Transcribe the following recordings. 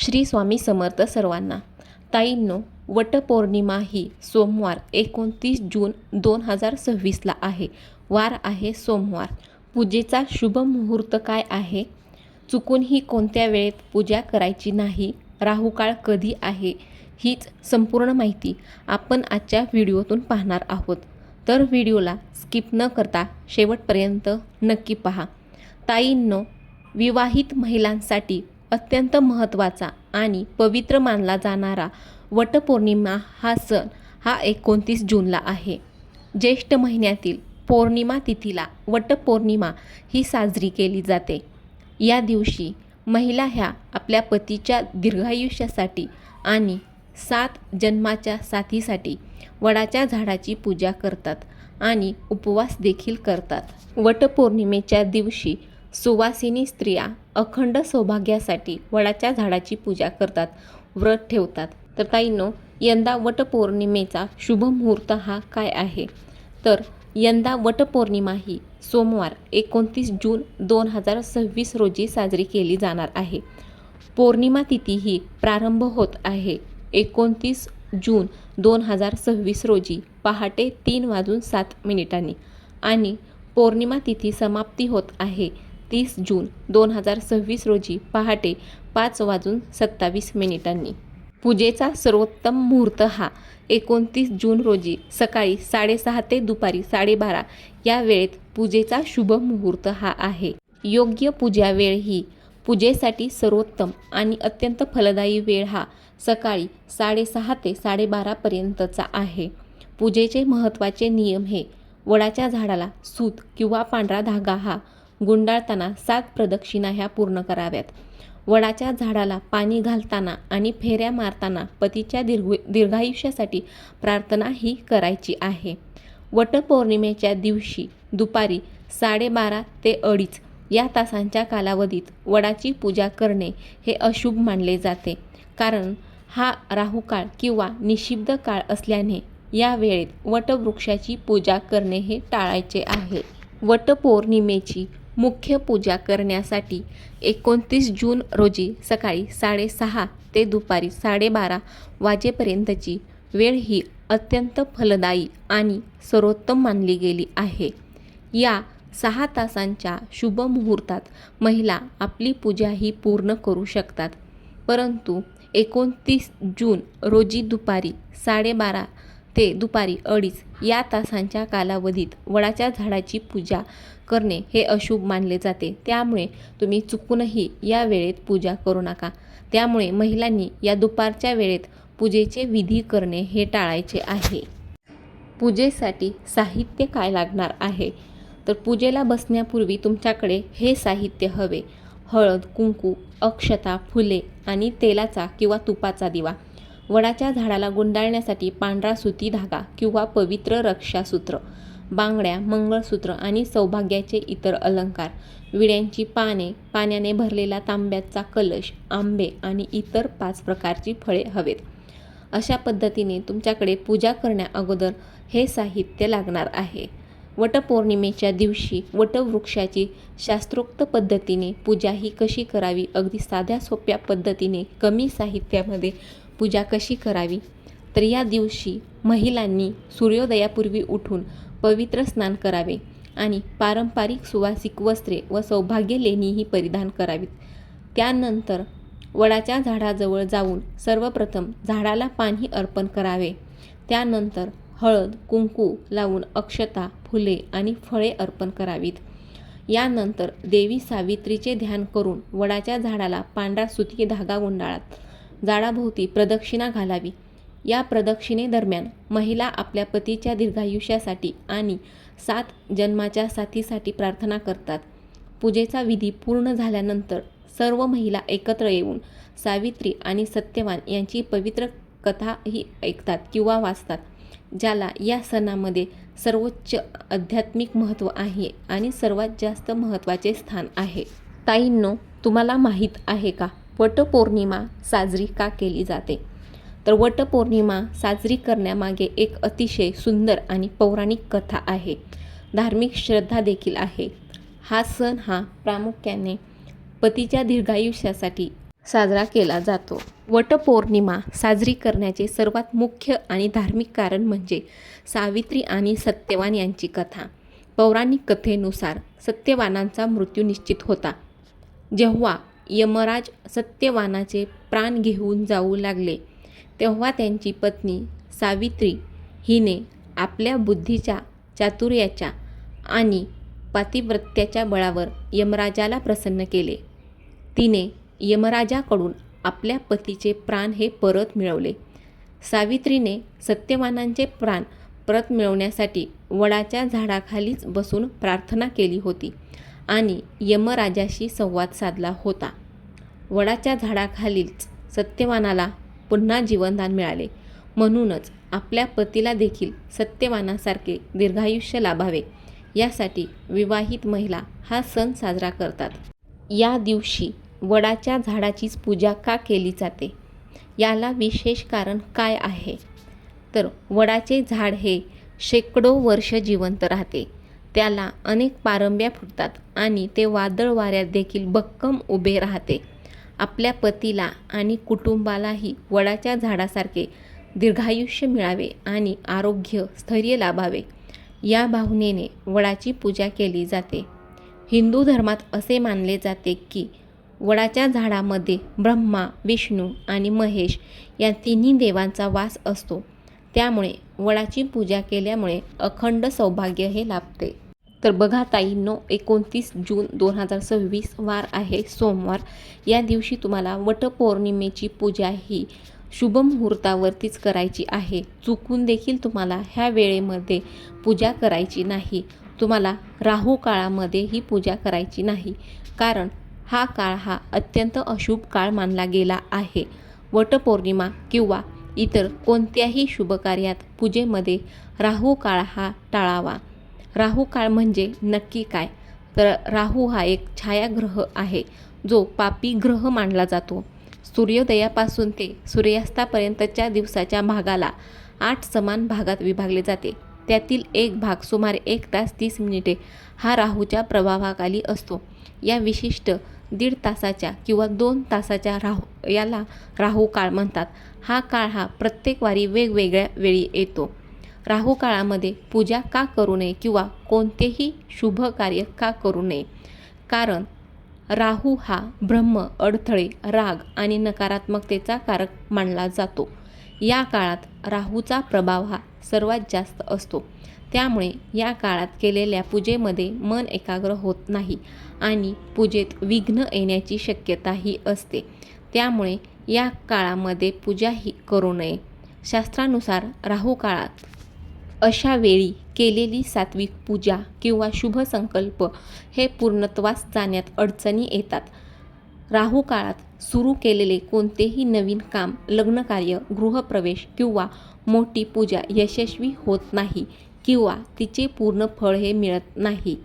श्री स्वामी समर्थ सर्वांना. ताईंनो, वटपौर्णिमा ही सोमवार 29 जून 2026ला आहे. वार आहे सोमवार. पूजेचा शुभ मुहूर्त काय आहे? चुकूनही कोणत्या वेळेत पूजा करायची नाही. राहुकाळ कधी आहे? हीच संपूर्ण माहिती आपण आजच्या व्हिडिओतून पाहणार आहोत. तर व्हिडिओला स्किप न करता शेवटपर्यंत नक्की पहा. ताईंनो, विवाहित महिलांसाठी अत्यंत महत्त्वाचा आणि पवित्र मानला जाणारा वटपौर्णिमा हा सण हा 29 जूनला आहे. ज्येष्ठ महिन्यातील पौर्णिमा तिथीला वटपौर्णिमा ही साजरी केली जाते. या दिवशी महिला ह्या आपल्या पतीच्या दीर्घायुष्यासाठी आणि 7 जन्माच्या साथीसाठी वडाच्या झाडाची पूजा करतात आणि उपवास देखील करतात. वटपौर्णिमेच्या दिवशी सुवासिनी स्त्रिया अखंड सौभाग्यासाठी वडाच्या झाडाची पूजा करतात, व्रत ठेवतात. तर ताईंनो, यंदा वटपौर्णिमेचा शुभ मुहूर्त हा काय आहे? तर यंदा वटपौर्णिमा ही सोमवार 29 जून 2026 रोजी साजरी केली जाणार आहे. पौर्णिमा तिथी ही प्रारंभ होत आहे 29 जून 2026 रोजी पहाटे 3:07 आणि पौर्णिमा तिथी समाप्ती होत आहे 30 जून 2026 रोजी पहाटे 5:27 पूजेचा सर्वोत्तम मुहूर्त हा 29 जून रोजी सकाळी 6:30 ते दुपारी 12:30 या वेळेत पूजेचा शुभ मुहूर्त हा आहे. योग्य पूजा वेळ ही पूजेसाठी सर्वोत्तम आणि अत्यंत फलदायी वेळ हा सकाळी 6:30 ते 12:30 पर्यंतचा आहे. पूजेचे महत्त्वाचे नियम हे: वडाच्या झाडाला सूत किंवा पांढरा धागा हा गुंडाळताना 7 प्रदक्षिणा ह्या पूर्ण कराव्यात. वडाच्या झाडाला पाणी घालताना आणि फेऱ्या मारताना पतीच्या दीर्घायुष्यासाठी प्रार्थना ही करायची आहे. वटपौर्णिमेच्या दिवशी दुपारी 12:30 ते 2:30 या तासांच्या कालावधीत वडाची पूजा करणे हे अशुभ मानले जाते, कारण हा राहुकाळ किंवा निषिद्ध काळ असल्याने या वेळेत वटवृक्षाची पूजा करणे हे टाळायचे आहे. वटपौर्णिमेची मुख्य पूजा करण्यासाठी 29 जून रोजी सकाळी 6:30 ते दुपारी 12:30 वाजेपर्यंतची वेळ ही अत्यंत फलदायी आणि सर्वोत्तम मानली गेली आहे. या 6 तासांच्या शुभ मुहूर्तात महिला आपली पूजा ही पूर्ण करू शकतात. परंतु 29 जून रोजी दुपारी 12:30 ते दुपारी 2:30 या तासांच्या कालावधीत वडाच्या झाडाची पूजा करणे हे अशुभ मानले जाते. त्यामुळे तुम्ही चुकूनही या वेळेत पूजा करू नका. त्यामुळे महिलांनी या दुपारच्या वेळेत पूजेचे विधी करणे हे टाळायचे आहे. पूजेसाठी साहित्य काय लागणार आहे? तर पूजेला बसण्यापूर्वी तुमच्याकडे हे साहित्य हवे: हळद, कुंकू, अक्षता, फुले आणि तेलाचा किंवा तुपाचा दिवा. वडाच्या झाडाला गुंडाळण्यासाठी पांढरा सुती धागा किंवा पवित्र रक्षासूत्र, बांगड्या, मंगळसूत्र आणि सौभाग्याचे इतर अलंकार, विड्यांची पाने, पाण्याने भरलेला तांब्याचा कलश, आंबे आणि इतर 5 प्रकारची फळे हवेत. अशा पद्धतीने तुमच्याकडे पूजा करण्याअगोदर हे साहित्य लागणार आहे. वटपौर्णिमेच्या दिवशी वटवृक्षाची शास्त्रोक्त पद्धतीने पूजा ही कशी करावी, अगदी साध्या सोप्या पद्धतीने कमी साहित्यामध्ये पूजा कशी करावी? तर या दिवशी महिलांनी सूर्योदयापूर्वी उठून पवित्र स्नान करावे आणि पारंपरिक सुवासिक वस्त्रे व सौभाग्य लेणीही परिधान करावीत. त्यानंतर वडाच्या झाडाजवळ जाऊन सर्वप्रथम झाडाला पाणी अर्पण करावे. त्यानंतर हळद, कुंकू लावून अक्षता, फुले आणि फळे अर्पण करावीत. यानंतर देवी सावित्रीचे ध्यान करून वडाच्या झाडाला पांढरा सुती धागा गुंडाळत झाडाभोवती प्रदक्षिणा घालावी. या प्रदक्षिणेदरम्यान महिला आपल्या पतीच्या दीर्घायुष्यासाठी आणि 7 जन्माच्या साथीसाठी प्रार्थना करतात. पूजेचा विधी पूर्ण झाल्यानंतर सर्व महिला एकत्र येऊन सावित्री आणि सत्यवान यांची पवित्र कथा ही ऐकतात किंवा वाचतात, ज्याला या सणामध्ये सर्वोच्च आध्यात्मिक महत्त्व आहे आणि सर्वात जास्त महत्त्वाचे स्थान आहे. ताईंनो, तुम्हाला माहीत आहे का वटपौर्णिमा साजरी का केली जाते? तर वटपौर्णिमा साजरी करण्यामागे एक अतिशय सुंदर आणि पौराणिक कथा आहे. धार्मिक श्रद्धा देखील आहे. हा सण हा प्रामुख्याने पतीच्या दीर्घायुष्यासाठी साजरा केला जातो. वटपौर्णिमा साजरी करण्याचे सर्वात मुख्य आणि धार्मिक कारण म्हणजे सावित्री आणि सत्यवान यांची कथा. पौराणिक कथेनुसार सत्यवानांचा मृत्यू निश्चित होता. जेव्हा यमराज सत्यवानाचे प्राण घेऊन जाऊ लागले, तेव्हा त्यांची पत्नी सावित्री हिने आपल्या बुद्धीच्या, चातुर्याच्या आणि पातिव्रत्याच्या बळावर यमराजाला प्रसन्न केले. तिने यमराजाकडून आपल्या पतीचे प्राण हे परत मिळवले. सावित्रीने सत्यवानांचे प्राण परत मिळवण्यासाठी वडाच्या झाडाखालीच बसून प्रार्थना केली होती आणि यमराजाशी संवाद साधला होता. वडाच्या झाडाखालीच सत्यवानाला पुन्हा जीवनदान मिळाले. म्हणूनच आपल्या पतीला देखील सत्यवानासारखे दीर्घायुष्य लाभावे यासाठी विवाहित महिला हा सण साजरा करतात. या दिवशी वडाच्या झाडाचीच पूजा का केली जाते? याला विशेष कारण काय आहे? तर वडाचे झाड हे शेकडो वर्ष जिवंत राहते. त्याला अनेक पारंब्या फुटतात आणि ते वादळ वाऱ्यात देखील भक्कम उभे राहते. आपल्या पतीला आणि कुटुंबालाही वडाच्या झाडासारखे दीर्घायुष्य मिळावे आणि आरोग्य, स्थैर्य लाभावे या भावनेने वडाची पूजा केली जाते. हिंदू धर्मात असे मानले जाते की वडाच्या झाडामध्ये ब्रह्मा, विष्णू आणि महेश या तिन्ही देवांचा वास असतो. त्यामुळे वडाची पूजा केल्यामुळे अखंड सौभाग्य हे लाभते. तर बघा ताईंनो, 29 जून 2026 वार आहे सोमवार. या दिवशी तुम्हाला वटपौर्णिमेची पूजा ही शुभ मुहूर्तावरतीच करायची आहे. चुकून देखील तुम्हाला ह्या वेळेमध्ये पूजा करायची नाही. तुम्हाला राहू काळामध्ये ही पूजा करायची नाही, कारण हा काळ हा अत्यंत अशुभ काळ मानला गेला आहे. वटपौर्णिमा किंवा इतर कोणत्याही शुभ कार्यात पूजेमध्ये राहू काळ हा टाळावा. राहू काळ म्हणजे नक्की काय? तर राहू हा एक छायाग्रह आहे, जो पापी ग्रह मानला जातो. सूर्योदयापासून ते सूर्यास्तापर्यंतच्या दिवसाच्या भागाला 8 समान भागात विभागले जाते. त्यातील एक भाग सुमारे 1 तास 30 मिनिटे हा राहूच्या प्रभावाखाली असतो. या विशिष्ट 1.5 तासाच्या किंवा 2 तासाच्या याला राहू काळ म्हणतात. हा काळ हा प्रत्येक वारी वेगवेगळ्या वेळी येतो. राहू काळामध्ये पूजा का करू नये किंवा कोणतेही शुभ कार्य का करू नये? कारण राहू हा ब्रह्म, अडथळे, राग आणि नकारात्मकतेचा कारक मानला जातो. या काळात राहूचा प्रभाव हा सर्वात जास्त असतो. त्यामुळे या काळात केलेल्या पूजेमध्ये मन एकाग्र होत नाही आणि पूजेत विघ्न येण्याची शक्यताही असते. त्यामुळे या काळामध्ये पूजाही करू नये. शास्त्रानुसार राहू काळात अशा वेळी केलेली सात्विक पूजा किंवा शुभ संकल्प हे पूर्णत्वास जाण्यात अडचणी येतात. राहू काळात सुरू केलेले कोणतेही नवीन काम, लग्नकार्य, गृहप्रवेश किंवा मोठी पूजा यशस्वी होत नाही किंवा तिचे पूर्ण फळ हे मिळत नाही.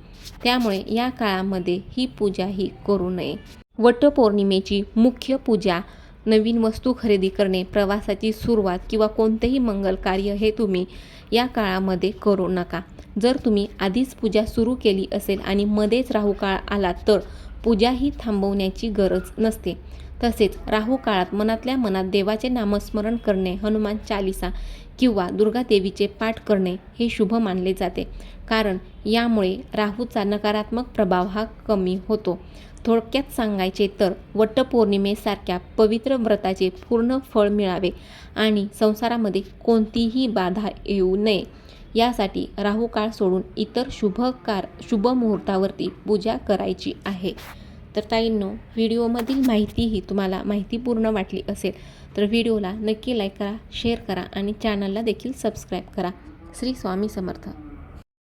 त्यामुळे या काळामध्ये ही पूजा ही करू नये. वटपौर्णिमेची मुख्य पूजा नवीन वस्तू खरेदी करणे, प्रवासाची सुरुवात किंवा कोणतेही मंगल कार्य हे तुम्ही या काळामध्ये करू नका. जर तुम्ही आधीच पूजा सुरू केली असेल आणि मध्येच राहू काळ आला तर पूजाही थांबवण्याची गरज नसते. तसेच राहू काळात मनातल्या मनात देवाचे नामस्मरण करणे, हनुमान चालीसा किंवा दुर्गा देवीचे पाठ करणे हे शुभ मानले जाते, कारण यामुळे राहूचा नकारात्मक प्रभाव हा कमी होतो. थोडक्यात सांगायचे तर वटपौर्णिमेसारख्या पवित्र व्रताचे पूर्ण फळ मिळावे आणि संसारामध्ये कोणतीही बाधा येऊ नये यासाठी राहू काळ सोडून इतर शुभ मुहूर्तावरती पूजा करायची आहे. तर ताईंनो, व्हिडिओमधील माहिती ही तुम्हाला माहितीपूर्ण वाटली असेल तर व्हिडिओला नक्की लाईक करा, शेअर करा आणि चॅनलला देखील सबस्क्राईब करा. श्री स्वामी समर्थ.